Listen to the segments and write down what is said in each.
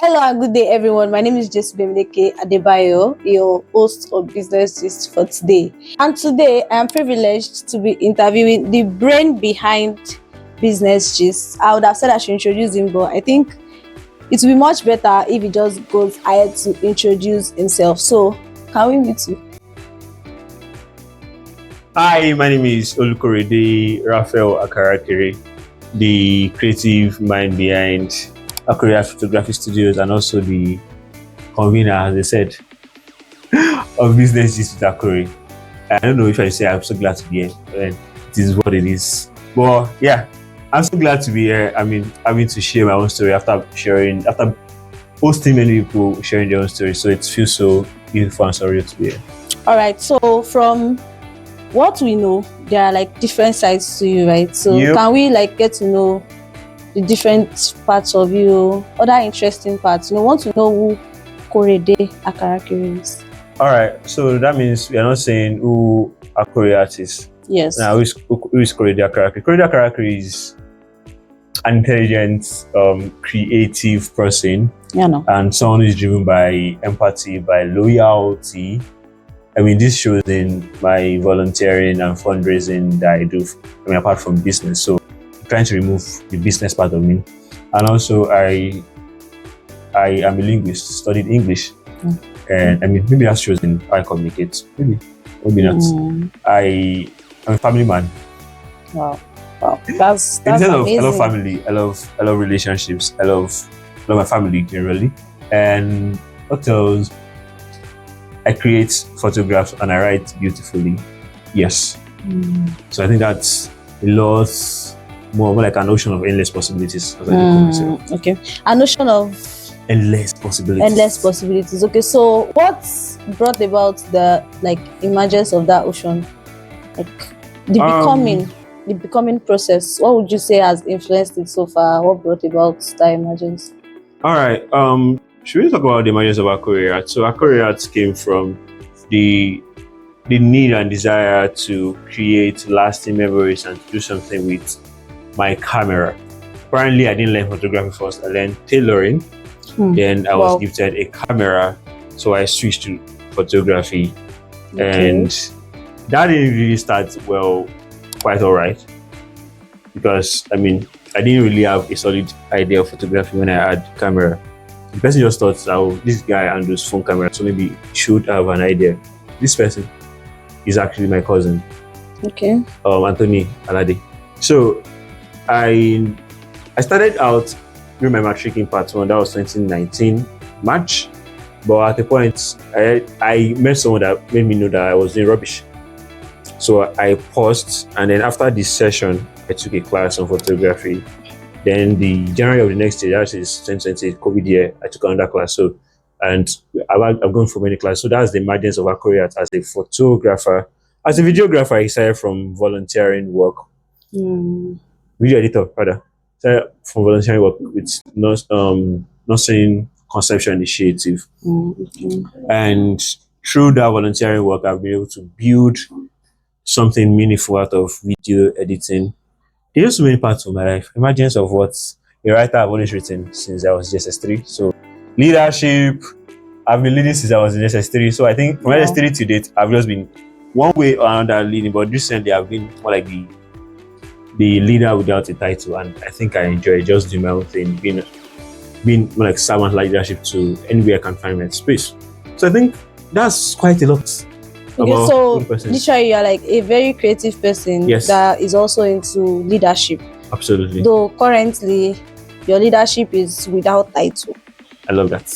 Hello and good day, everyone. My name is Bemleke Adebayo, your host of Business Gist for today. And today, I am privileged to be interviewing the brain behind Business Gist. I would have said I should introduce him, but I think it would be much better if he just goes ahead to introduce himself. So, can we meet you? Hi, my name is ARKORE Raphael Akarakiri, the creative mind behind ARKORE Photography Studios and also the convener, as I said, of Business Gist with ARKORE. I don't know if I say I'm so glad to be here, but it is what it is. But yeah, I'm so glad to be here. I mean, having to share my own story after hosting many people sharing their own story. So it feels so beautiful and surreal to be here. All right. So, from what we know, there are like different sides to you, right? So, Yep. Can we like get to know the different parts of you, other interesting parts? Want to know who Korede Akarakiri is. All right, so that means we are not saying who ARKORE artist. Yes. Now, who is Korede Akarakiri? Korede Akarakiri is an intelligent, creative person, and someone who is driven by empathy, by loyalty. I mean, this shows in my volunteering and fundraising that I do. I mean, apart from business, so I'm trying to remove the business part of me, and also I am a linguist, studied English. And I mean, maybe that shows in how I communicate. Maybe not. I am a family man. Wow, that's In terms of, amazing. I love family. I love relationships. I love my family generally. And what else? I create photographs and I write beautifully. Yes. So I think that's a lot more like a notion of endless possibilities. As I call myself. Okay, a notion of endless possibilities. Okay, so what brought about the emergence of that ocean, the becoming process? What would you say has influenced it so far? What brought about that emergence? All right. Should we talk about the emergence of ARKORE art? So ARKORE art came from the need and desire to create lasting memories and to do something with my camera. Apparently, I didn't learn photography first. I learned tailoring. Then I was gifted a camera, so I switched to photography. Okay. And that didn't really start well, quite all right, because I mean, I didn't really have a solid idea of photography when I had camera. The person just thought, oh, this guy handles phone camera, so maybe he should have an idea. This person is actually my cousin. Okay. Anthony Alade. So I started out during my matric in part 1. That was 2019 March. But at the point, I met someone that made me know that I was doing rubbish. So I paused, and then after this session, I took a class on photography. Then the January of the next year, that is 2020, COVID year, I took another class. So, and I've gone for many classes. So that's the emergence of ARKORE art as a photographer. As a videographer, I started from volunteering work. Video editor, rather. Started from volunteering work with nursing conception initiative. And through that volunteering work, I've been able to build something meaningful out of video editing. There's so many parts of my life. Emergence of what a writer I've always written since I was JSS3. So leadership, I've been leading since I was in JSS3. So I think from JSS3 to date, I've just been one way or another leading, but recently I've been more like the leader without a title, and I think I enjoy just doing my own thing, being more like servant leadership to anywhere I can find my space. So I think that's quite a lot. Okay, so literally you're like a very creative person that is also into leadership. Absolutely. Though currently your leadership is without title. I love that.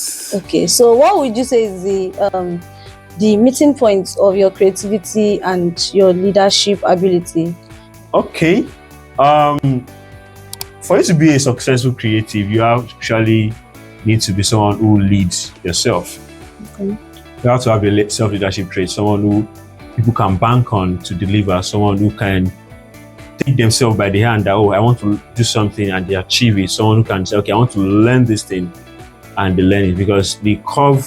Okay, so what would you say is the meeting point of your creativity and your leadership ability? Okay. For you to be a successful creative, you actually need to be someone who leads yourself. Okay. You have to have a self-leadership trait, someone who people can bank on to deliver, someone who can take themselves by the hand that, oh, I want to do something and they achieve it, someone who can say, okay, I want to learn this thing and they learn it, because the curve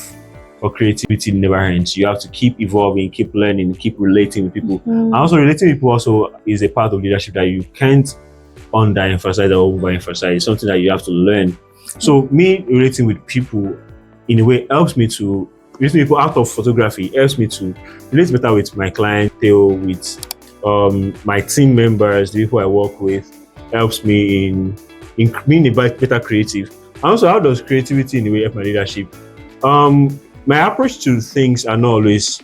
for creativity never ends. You have to keep evolving, keep learning, keep relating with people. And also relating with people also is a part of leadership that you can't underemphasize or overemphasize. It's something that you have to learn. So me relating with people in a way helps me to relating people out of photography helps me to relate better with my clientele, with my team members, the people I work with, helps me in being a better creative. And also, how does creativity in a way help my leadership? My approach to things are not always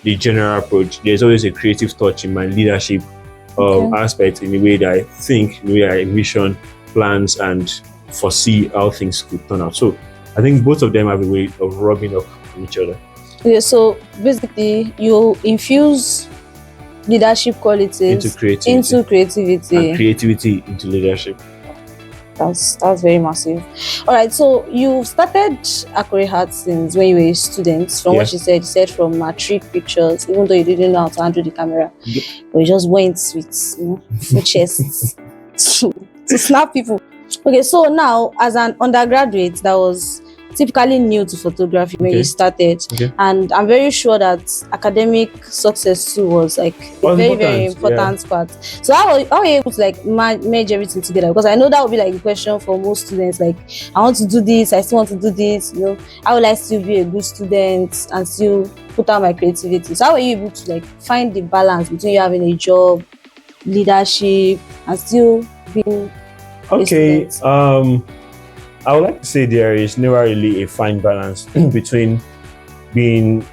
the general approach. There's always a creative touch in my leadership aspect, in the way that I think, in the way I envision plans and foresee how things could turn out. So I think both of them have a way of rubbing up on each other. Okay, so basically, you infuse leadership qualities into creativity, and creativity into leadership. That's very massive. All right, so you started ARKORE Art since when you were a student. From what you said from matric pictures, even though you didn't know how to handle the camera, but you just went with chests to snap people. Okay, so now as an undergraduate that was typically new to photography when you started, and I'm very sure that academic success too was like a very important part. So how are you able to like merge everything together? Because I know that would be like a question for most students, like I want to do this, I still want to do this, how will I still be a good student and still put out my creativity? So how are you able to like find the balance between you having a job, leadership, and still being a student? I would like to say there is never really a fine balance between these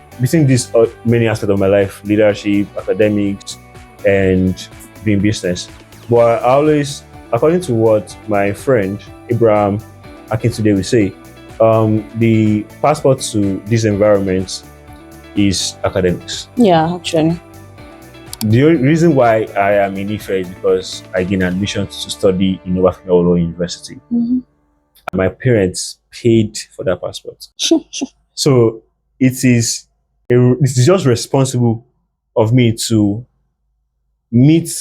many aspects of my life: leadership, academics, and doing business. But I always, according to what my friend Abraham Akintunde will say, the passport to this environment is academics. Yeah, actually. The reason why I am in Ife is because I gained admission to study in Obafemi University. My parents paid for that passport. So it is just responsible of me to meet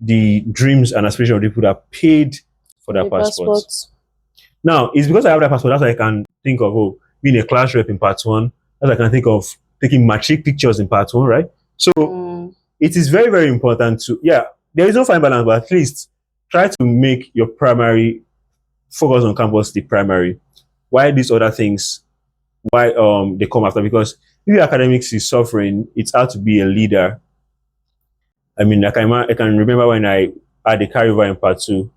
the dreams and aspirations of the people that paid for that passport. Now, it's because I have that passport that's why I can think of being a class rep in part 1. That's why I can think of taking matric pictures in part 1, right? So it is very, very important to, there is no fine balance, but at least try to make your primary focus on campus the primary. Why these other things, why they come after? Because if your academics is suffering, it's hard to be a leader. I mean, I can remember when I had a carve in part 2.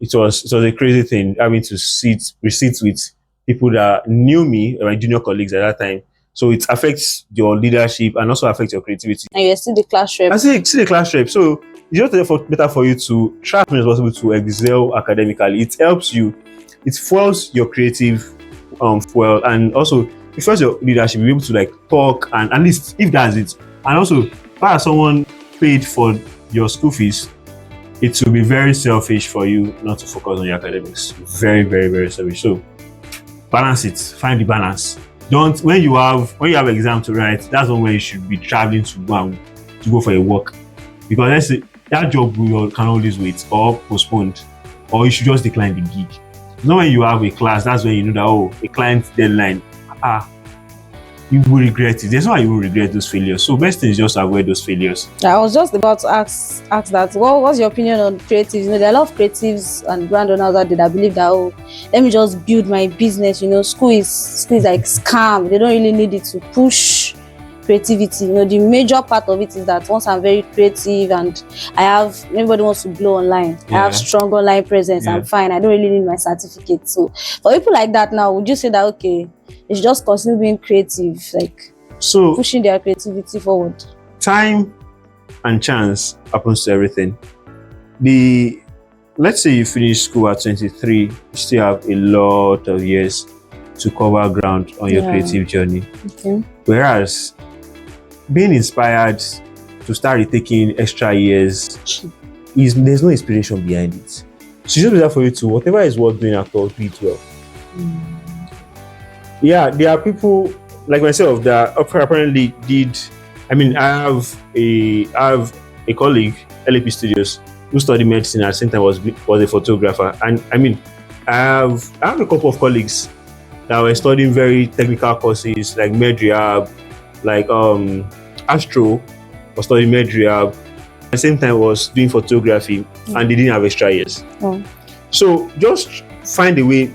It was a crazy thing having to sit with people that knew me, my junior colleagues at that time. So it affects your leadership and also affects your creativity. And you're still the class rep. I see the class rep. So it's just better for you to try as much as possible to excel academically. It helps you. It fuels your creative fuel, and also it fuels your leadership. You'll be able to like talk, and at least if that's it. And also, if someone paid for your school fees, it will be very selfish for you not to focus on your academics. Very, very, very selfish. So balance it. Find the balance. Don't when you have exam to write, that's when you should be traveling to go for a walk, because let's say that job can always wait or postponed, or you should just decline the gig. Not when you have a class, that's when you know that a client deadline, you will regret it. There's no way you will regret those failures. So best thing is just avoid those failures. I was just about to ask that. What's your opinion on creatives? There are a lot of creatives and brand owners out there that believe that let me just build my business. School is like scam. They don't really need it to push creativity. The major part of it is that once I'm very creative and everybody wants to blow online, I have strong online presence, I'm fine, I don't really need my certificate. So for people like that now, would you say that they should just continue being creative, pushing their creativity forward? Time and chance happens to everything. Let's say you finish school at 23, you still have a lot of years to cover ground on your creative journey. Whereas being inspired to start taking extra years, there's no inspiration behind it. So it's just better for you to, whatever is worth doing at all, do it well. There are people like myself that apparently did. I have a colleague, LAP Studios, who studied medicine at the same time was a photographer. And I have a couple of colleagues that were studying very technical courses like med-rehab, like Astro was studying med-rehab, at the same time was doing photography, and they didn't have extra years. So just find a way.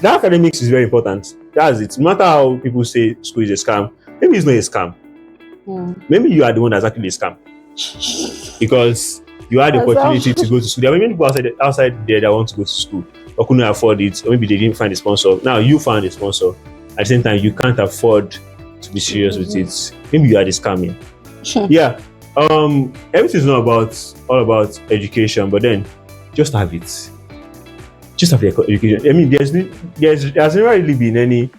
That academics is very important. That's it. No matter how people say school is a scam, maybe it's not a scam. Maybe you are the one that's actually a scam. Because you had the opportunity to go to school. There are many people outside there that want to go to school or couldn't afford it, or maybe they didn't find a sponsor. Now you found a sponsor. At the same time, you can't afford to be serious with it. Maybe you are the scam here. Yeah. Everything's not all about education, but then just have it. Just have the education. I mean, there's never really been any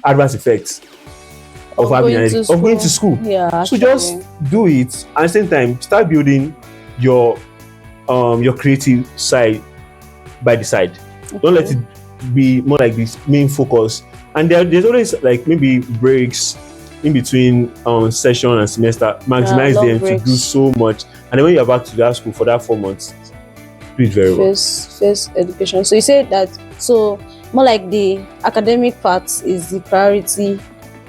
adverse effects of going to school. Yeah. So just do it, and at the same time, start building your creative side by the side. Okay. Don't let it be more like this main focus. And there's always like maybe breaks in between session and semester. Maximize them breaks to do so much. And then when you're back to that school for that 4 months, do it very well. First education. So you said that, so more like the academic part is the priority.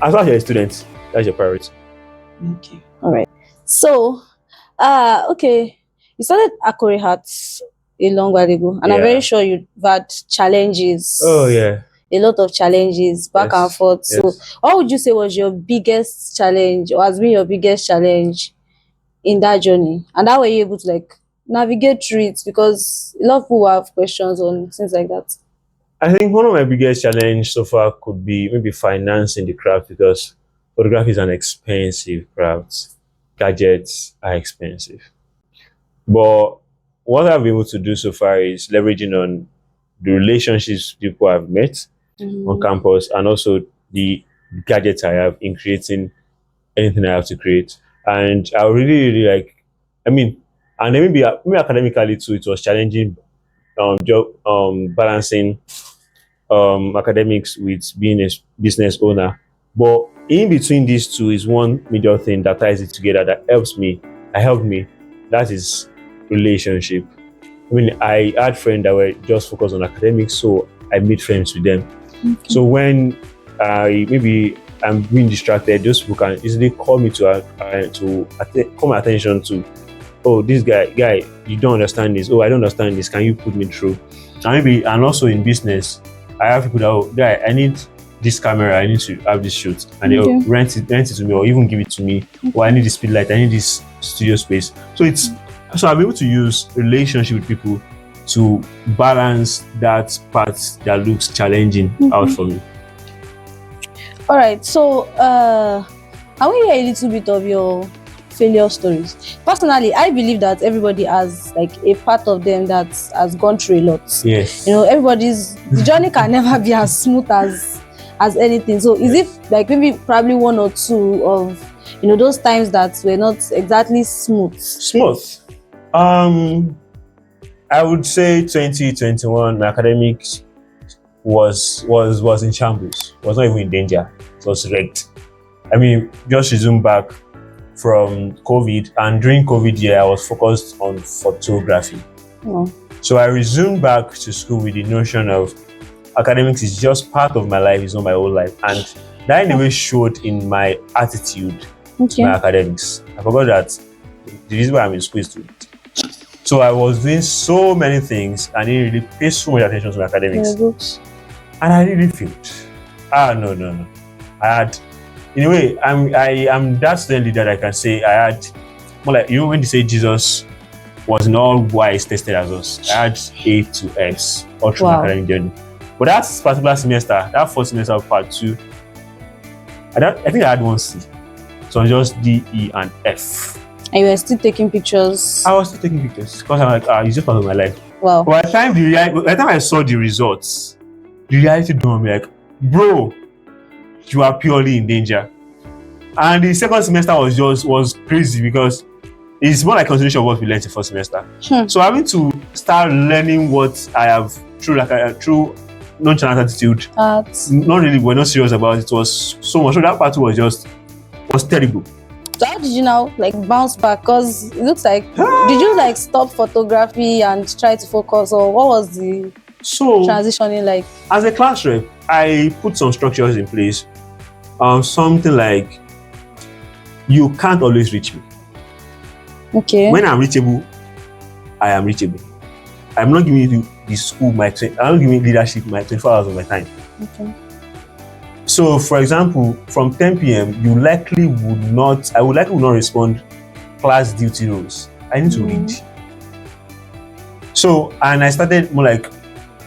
As long as you're a student, that's your priority. Okay. All right. So, okay. You started ARKORE Hats a long while ago, and I'm very sure you've had challenges. Oh, yeah. A lot of challenges back and forth. So, what would you say was your biggest challenge, or has been your biggest challenge in that journey? And how were you able to like navigate through it? Because a lot of people have questions on things like that. I think one of my biggest challenges so far could be maybe financing the craft, because photography is an expensive craft. Gadgets are expensive. But what I've been able to do so far is leveraging on the relationships people I've met on campus, and also the gadgets I have in creating anything I have to create. And I really, really like, I mean, and then maybe academically too, it was challenging balancing academics with being a business owner. But in between these two is one major thing that ties it together, that helped me. That is relationship. I mean, I had friends that were just focused on academics, so I made friends with them. Okay. So when I'm being distracted, those people can easily call me to call my attention to, oh, this guy, you don't understand this. Oh, I don't understand this. Can you put me through? And also in business, I have people that, oh, guy, I need this camera, I need to have this shoot, and they'll rent it to me, or even give it to me. Or I need this speed light, I need this studio space. So I'm able to use relationship with people to balance that part that looks challenging out for me. All right, so I want to hear a little bit of your failure stories. Personally, I believe that everybody has like a part of them that has gone through a lot. Yes. You know, the journey can never be as smooth as anything. So is it like probably one or two of, you know, those times that were not exactly smooth? I would say 2021, my academics was in shambles. Was not even in danger. It was wrecked. I mean, just resumed back from COVID, and during COVID year, I was focused on photography. So I resumed back to school with the notion of academics is just part of my life, it's not my whole life. And that in a way showed in my attitude to my academics. I forgot that the reason why I'm in school is to eat. So I was doing so many things and didn't really pay so much attention to my academics. And I really failed. No. I had, in a way, I am that student leader that I can say I had, more like, you know, when they say Jesus was in all wise tested as us, I had A to X all through my academic journey. But that particular semester, that first semester of part 2, I think I had 1 C. So just D, E, and F. And you were still taking pictures? I was still taking pictures because I'm like, it's just part of my life. Wow. But by the time I saw the results, the reality dawned on me like, bro, you are purely in danger. And the second semester was crazy because it's more like a continuation of what we learned in the first semester. So having to start learning what I have through nonchalant attitude, we're not serious about it. Was so much. So that part was terrible. So how did you now like bounce back? Because it looks like did you like stop photography and try to focus, or what was the transitioning like? As a class rep, I put some structures in place. Something like, you can't always reach me. Okay. When I'm reachable, I am reachable. I'm not giving you the school I'm not giving leadership my 24 hours of my time. Okay. So, for example, from 10 p.m., I would likely would not respond class duty rules. I need to read. So, and I started more like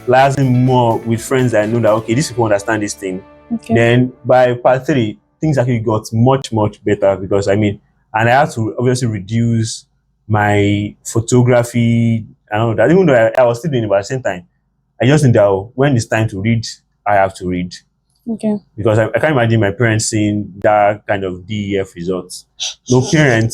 liaising more with friends that I know that, okay, these people understand this thing. Okay. Then by part 3, things actually got much, much better because and I had to obviously reduce my photography and all that. Even though I was still doing it, but at the same time, I just think that when it's time to read, I have to read. Okay. Because I can't imagine my parents seeing that kind of DEF results. No parent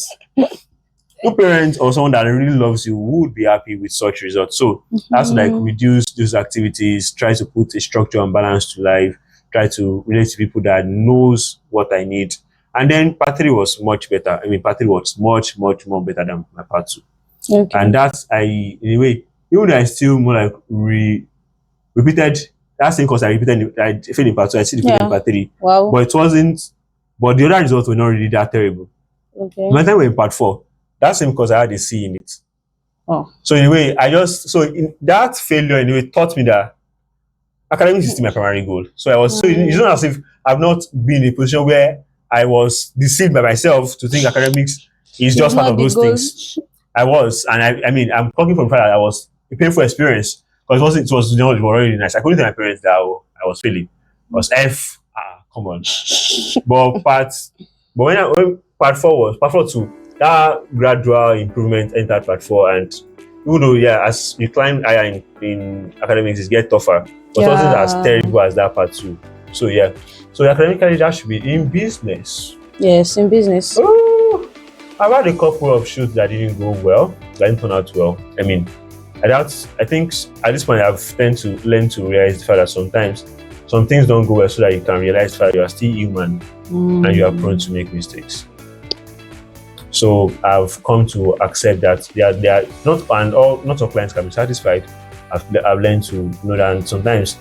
or someone that really loves you would be happy with such results. So I have to like reduce those activities, try to put a structure and balance to life, try to relate to people that knows what I need. And then part 3 was much better. Part 3 was much, much more better than my part 2. Okay. And that's in a way, even though I still more like repeated that same course I repeated, I failed in part 2, I still repeated in part 3. Wow. But it wasn't, but the other results were not really that terrible. Okay. By the time we were in part 4, that same course I had a C in it. Oh. So in a way, that failure in a way taught me that academics is still my primary goal. So I was so it's not as if I've not been in a position where I was deceived by myself to think academics is just part of those things. I was, and I'm talking from the fact that I was a painful experience because it was already nice. I couldn't tell my parents that I was failing. It was F. Come on. but when part 4 too, that gradual improvement entered part 4, and even though as you climb higher in academics, it gets tougher, but it wasn't as terrible as that part 2. So academically that should be in business. Yes, in business. Oh, I've had a couple of shoots that didn't go well, that didn't turn out well. I think at this point I've tend to learn to realize the fact that sometimes some things don't go well, so that you can realize that you are still human and you are prone to make mistakes. So I've come to accept that they are not all clients can be satisfied. I've learned to know that sometimes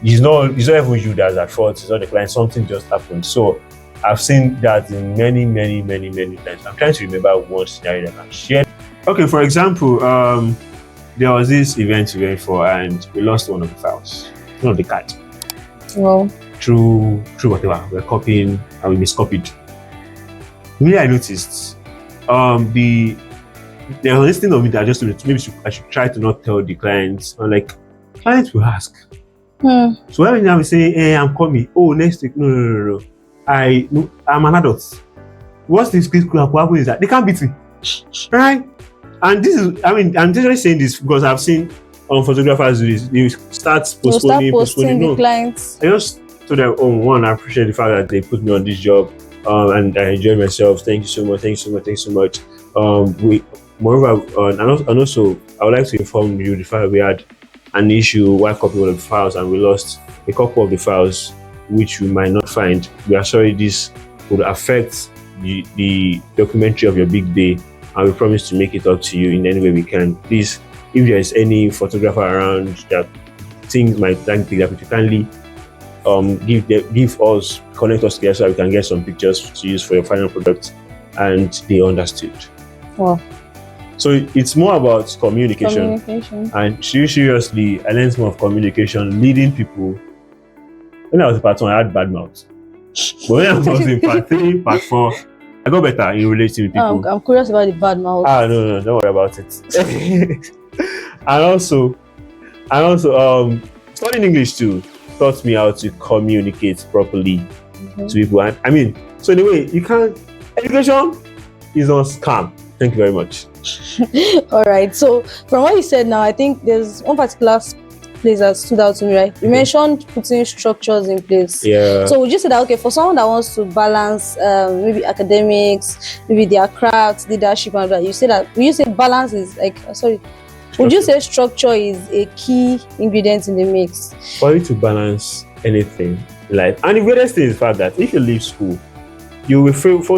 it's not even you that's at fault, it's not the client, something just happened. So I've seen that in many, many, many, many times. I'm trying to remember one scenario that I shared. Okay, for example, there was this event we went for and we lost one of the files, one of the cards. Well, through whatever we're copying and we miscopied. Really, I noticed there was this thing of me that I just maybe I should try to not tell the clients. I'm like, clients will ask. So when I will say, hey, I'm coming. Oh, next week. No. I'm an adult. What's this quick what happens is that they can't beat me. Right? And this is, I'm just saying this because I've seen photographers do this. They start postponing the clients. I just told them, one, I appreciate the fact that they put me on this job, and I enjoyed myself. Thank you so much. Moreover, and also, I would like to inform you the fact that we had an issue while copying one of the files, and we lost a couple of the files, which we might not find. We are sorry this would affect the documentary of your big day, and we promise to make it up to you in any way we can. Please, if there is any photographer around that things might like to that, you kindly connect us together so that we can get some pictures to use for your final product. And they understood. Wow. So it's more about communication. And seriously, I learned more of communication, leading people. When I was in part 1, I had bad mouth. But when I was in part 3, part 4, I got better in relating with people. I'm curious about the bad mouth. No, don't worry about it. and also, studying English too taught me how to communicate properly to people. And so in a way, education is not scam. Thank you very much. All right. So from what you said now, I think there's one particular place that stood out to me, right? You mentioned putting structures in place. Yeah. So would you say that, okay, for someone that wants to balance maybe academics, maybe their craft, leadership, and that, you say that, when you say balance is like, would you say structure is a key ingredient in the mix? For you to balance anything in life, and the greatest thing is the fact that if you leave school, you'll be faced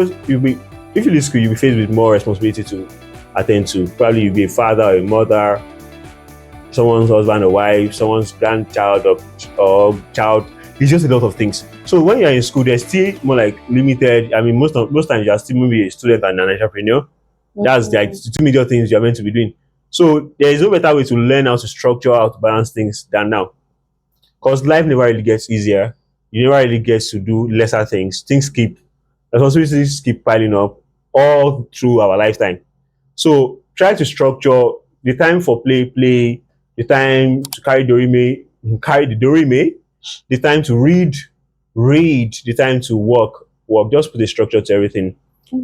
with more responsibility to attend to. Probably you'll be a father or a mother, someone's husband or wife, someone's grandchild or child. It's just a lot of things. So when you're in school, there's still more like limited. Most times you're still maybe a student and an entrepreneur. That's like the two major things you're meant to be doing. So there is no better way to learn how to structure, how to balance things than now. because life never really gets easier. You never really get to do lesser things. Things keep responsibilities keep piling up all through our lifetime. So try to structure the time for play, the time to carry the dorime, the time to read, the time to work. Just put a structure to everything,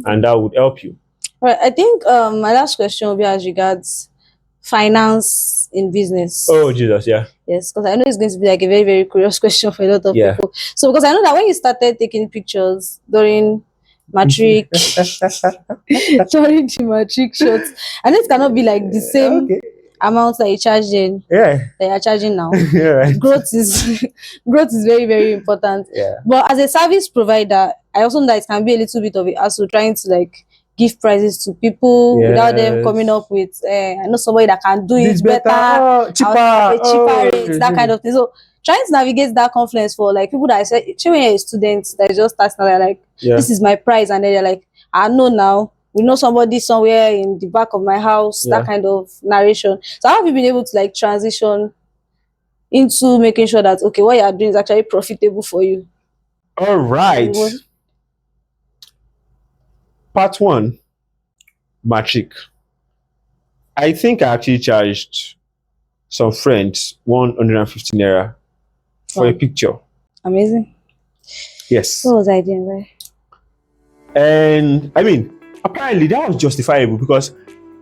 and that would help you. Right. I think my last question will be as regards finance in business. Oh Jesus, yeah. Yes, because I know it's going to be like a very, very curious question for a lot of Yeah. people. So, because I know that when you started taking pictures during matric, during the matric shots, I know it cannot be like the same Okay. amount that you charge in Yeah. that you're charging now. Yeah, right. Growth is growth is very, very important. Yeah. But as a service provider, I also know that it can be a little bit of a hassle trying to like give prices to people without them coming Yes. up with I know somebody that can do This it better, better. Cheaper. at a cheaper Oh. rate, that kind of thing. So trying to navigate that confluence for like people that I said, when you're a student that is just starting, they're like, Yeah. this is my price, and then they're like, I know now. We know somebody somewhere in the back of my house, Yeah. that kind of narration. So how have you been able to like transition into making sure that okay, what you are doing is actually profitable for you? All right. Part one, matric. I think I actually charged some friends 150 naira for a Wow. picture. Amazing. Yes. What was I doing there? And I mean, apparently that was justifiable because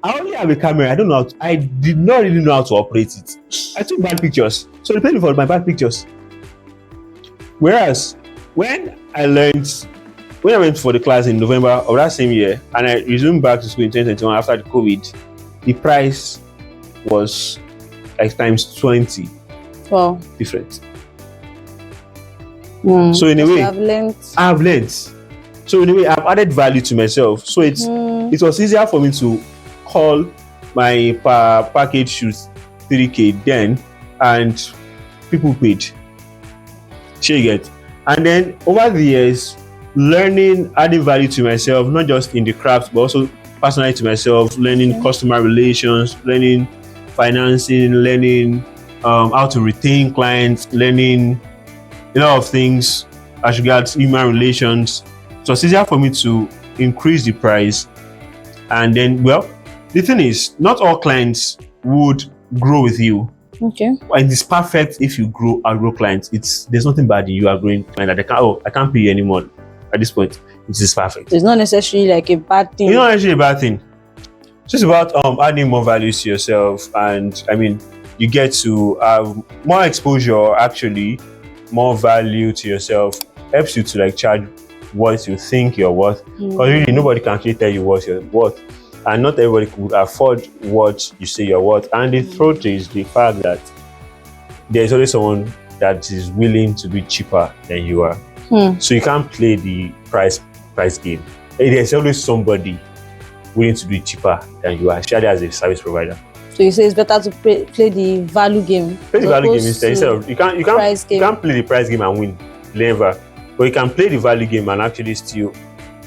I only have a camera. I don't know. I did not really know how to operate it. I took bad pictures, so they paid me for my bad pictures. Whereas when I went for the class in November of that same year, and I resumed back to school in 2021 after the COVID, the price was like times 20 Wow. different. So in a way, I've learned. So in a way, I've added value to myself. So it was easier for me to call my package shoes 3K then, and people paid. Sure you get. And then over the years, learning, adding value to myself, not just in the craft, but also personally to myself, learning customer relations, learning financing, learning how to retain clients, learning a lot of things as regards human relations. So it's easier for me to increase the price. And then, well, the thing is, not all clients would grow with you. Okay. And it's perfect if you outgrow clients. There's nothing bad in you outgrowing client that I can't pay you anymore. At this point, it is perfect. It's not necessarily like a bad thing. It's not actually a bad thing. It's just about adding more value to yourself, and I mean, you get to have more exposure. Actually, more value to yourself helps you to like charge what you think you're worth. Because really, nobody can actually tell you what you're worth, and not everybody could afford what you say you're worth. And the truth is the fact that there's always someone that is willing to be cheaper than you are. So you can't play the price game. There's always somebody willing to do it cheaper than you are, especially as a service provider. So you say it's better to play the value game. Play the value game instead of you can't play the price game and win, never. But you can play the value game and actually still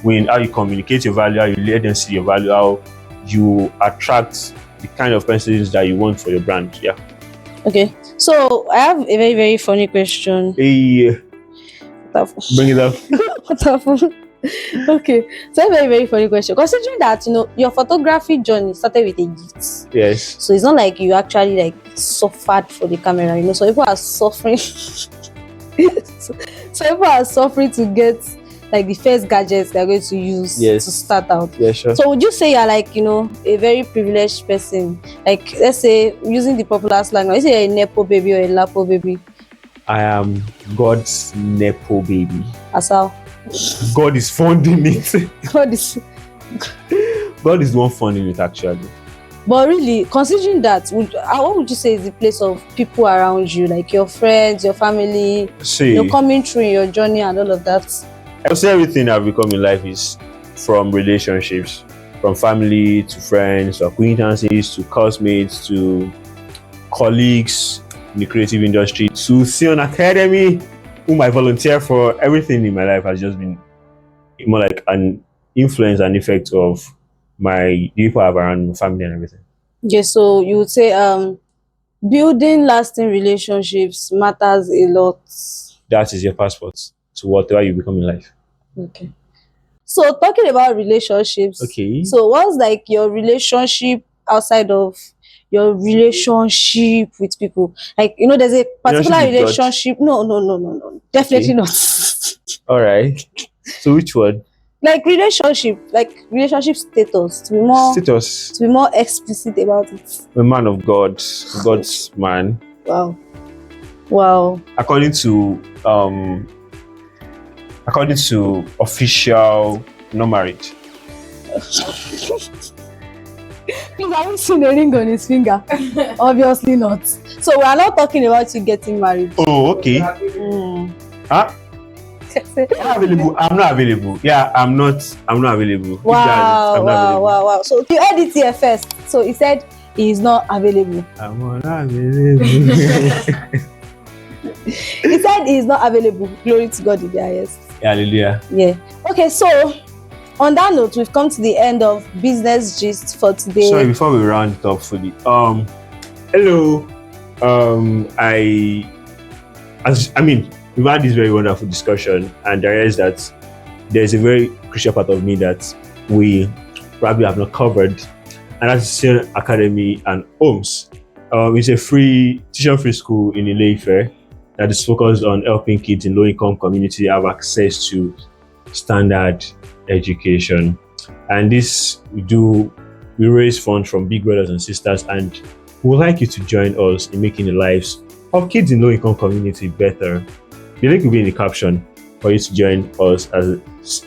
win. How you communicate your value, how you let them see your value, how you attract the kind of persons that you want for your brand. Yeah. Okay. So I have a very, very funny question. Hey, bring it up. Okay, so a very, very funny question. Considering that your photography journey started with a gift. Yes. So it's not like you actually like suffered for the camera. So people are suffering. so people are suffering to get like the first gadgets they're going to use to start out. Yeah, sure. So would you say you're like a very privileged person? Like let's say using the popular slang, let's say you're a nepo baby or a lapo baby. I am God's nepo baby. As how? God is funding it. God is the one funding it actually. But really, considering that, what would you say is the place of people around you, like your friends, your family, coming through in your journey and all of that? I would say everything I've become in life is from relationships, from family to friends, to acquaintances, to classmates, to colleagues in the creative industry, to Sion Academy, whom I volunteer for. Everything in my life has just been more like an influence and effect of my people I have around, my family and everything. Okay, so you would say Building lasting relationships matters a lot. That is your passport to whatever you become in life. Okay. So talking about relationships. Okay. So what's like your relationship outside of your relationship with people? Like, you know, there's a particular Relationship with God. relationship. No. Definitely Okay. not. All right. So which one? Like relationship status. Status. To be more explicit about it. A man of God, God's man. Wow. According to official, not married. Please, I haven't seen a ring on his finger. Obviously not. So we are not talking about you getting married. Oh, okay. Huh? I'm not available. Yeah, I'm not available. Wow. So you heard it here first. So he said he is not available. I'm not available. He said he is not available. Glory to God in the highest. Hallelujah. Yeah. Okay, so on that note, we've come to the end of Business Gist for today. Sorry, before we round it up fully. Hello. We've had this very wonderful discussion, and I realize that there's a very crucial part of me that we probably have not covered, and that's Sion Academy and OMS. It's a tuition-free school in Ile-Ife that is focused on helping kids in low-income community have access to standard education. And this we raise funds from big brothers and sisters, and we would like you to join us in making the lives of kids in low-income community better. The link will be in the caption for you to join us as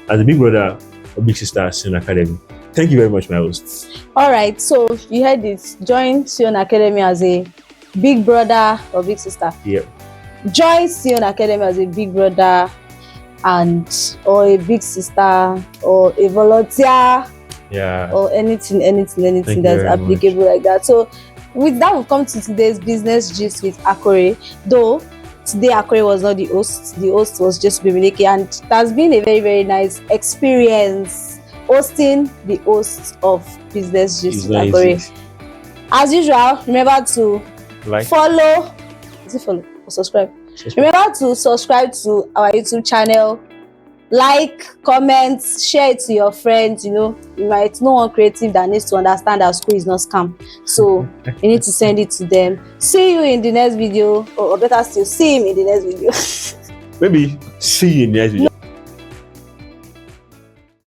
a big brother or big sister at Sion Academy. Thank you very much, my hosts. All right, so you heard it. Join Sion Academy as a big brother or big sister. Yeah. Join Sion Academy as a big brother or a big sister or a volunteer. Yeah. Or anything that's applicable like that. So with that, we've come to today's Business Gist with ARKORE. Though today ARKORE was not the host. The host was just Bemileke, and it has been a very, very nice experience hosting the host of Business Gist with ARKORE. As usual, remember to follow. Is it follow or subscribe? Remember to subscribe to our YouTube channel. Like, comment, share it to your friends. You know, you might know one creative that needs to understand that school is not scam. So you need to send it to them. See you in the next video, or better still, see him in the next video. Maybe see you in the next video.